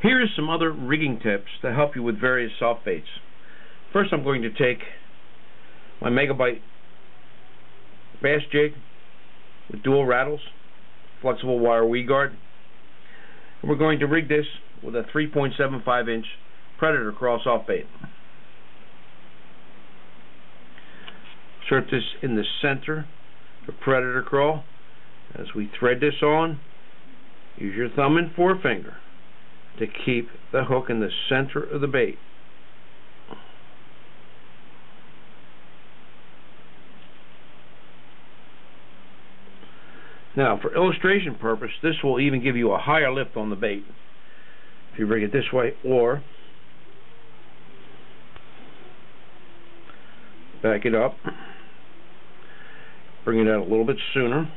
Here are some other rigging tips to help you with various soft baits. First, I'm going to take my Megabyte bass jig with dual rattles, flexible wire weed guard, and we're going to rig this with a 3.75 inch Predator cross off bait. Insert this in the center of Predator crawl. As we thread this on, use your thumb and forefinger to keep the hook in the center of the bait. Now, for illustration purpose, this will even give you a higher lift on the bait if you rig it this way, or back it up, bring it out a little bit sooner.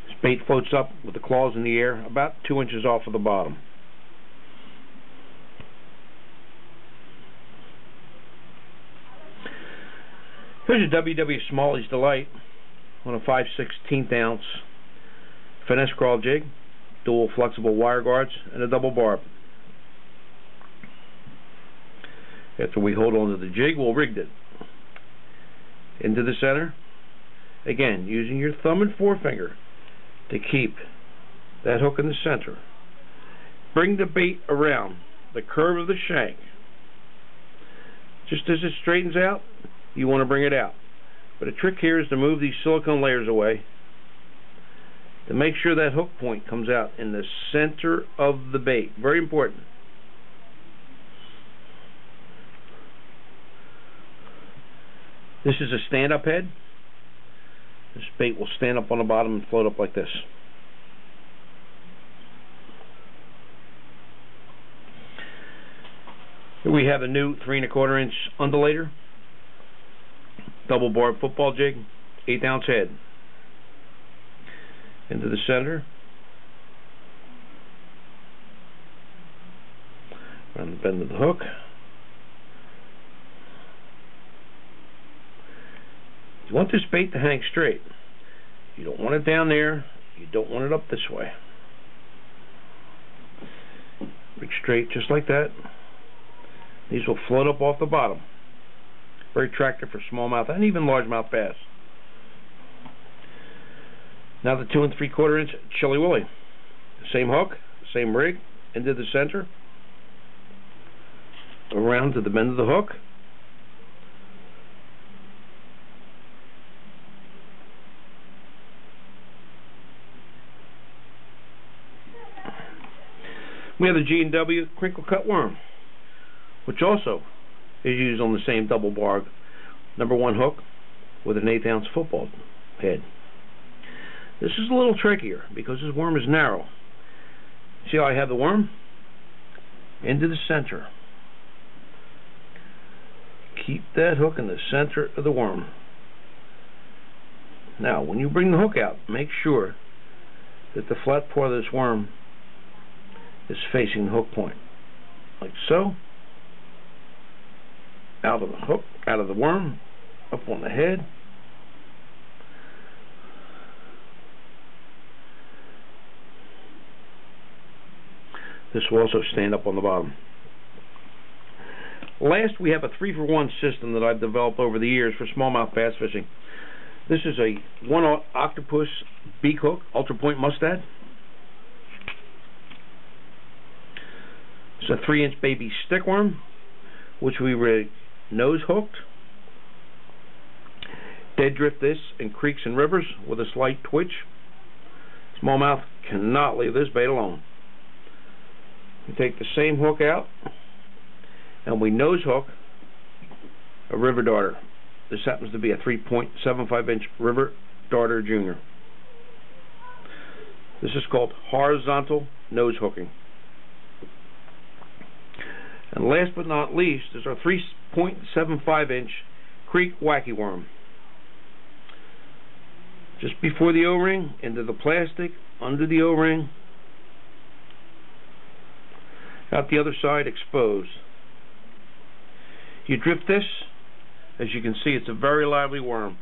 This bait floats up with the claws in the air about 2 inches off of the bottom. Here's a WW Smalley's Delight on a 5/16 ounce finesse crawl jig, dual flexible wire guards, and a double barb. After we hold on to the jig, we'll rig it into the center. Again, using your thumb and forefinger to keep that hook in the center. Bring the bait around the curve of the shank. Just as it straightens out, you want to bring it out. But the trick here is to move these silicone layers away to make sure that hook point comes out in the center of the bait. Very important. This is a stand-up head. This bait will stand up on the bottom and float up like this. Here we have a new 3 1/4 inch undulator, double barb football jig, 1/8 ounce head. Into the center, around the bend of the hook. You want this bait to hang straight. You don't want it down there, you don't want it up this way. Rig straight just like that. These will float up off the bottom. Very attractive for smallmouth and even largemouth bass. Now the 2 3/4 inch Chili Willy. Same hook, same rig, into the center, around to the bend of the hook. We have the G&W Crinkle-Cut Worm, which also is used on the same double barb #1 hook with an 1/8 ounce football head. This is a little trickier because this worm is narrow. See how I have the worm? Into the center. Keep that hook in the center of the worm. Now, when you bring the hook out, make sure that the flat part of this worm is facing the hook point, like so. Out of the hook, out of the worm, up on the head. This will also stand up on the bottom. Last, we have a 3-for-1 system that I've developed over the years for smallmouth bass fishing. This is a 1/0 octopus beak hook, ultra point mustad. It's a 3-inch baby stickworm, which we rig nose hooked. Dead drift this in creeks and rivers with a slight twitch. Smallmouth cannot leave this bait alone. We take the same hook out and we nose hook a river darter. This happens to be a 3.75 inch river darter junior. This is called horizontal nose hooking. And last but not least is our 3.75 inch creek wacky worm. Just before the O-ring, into the plastic, under the O-ring, out the other side, exposed. You drift this, as you can see, it's a very lively worm.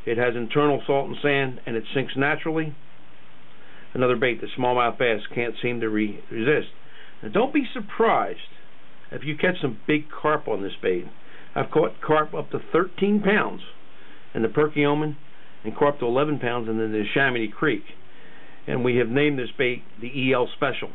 It has internal salt and sand, and it sinks naturally. Another bait that smallmouth bass can't seem to resist. Now, don't be surprised if you catch some big carp on this bait. I've caught carp up to 13 pounds in the Perkiomen and carp to 11 pounds in the Chamonix Creek. And we have named this bait the EL Special.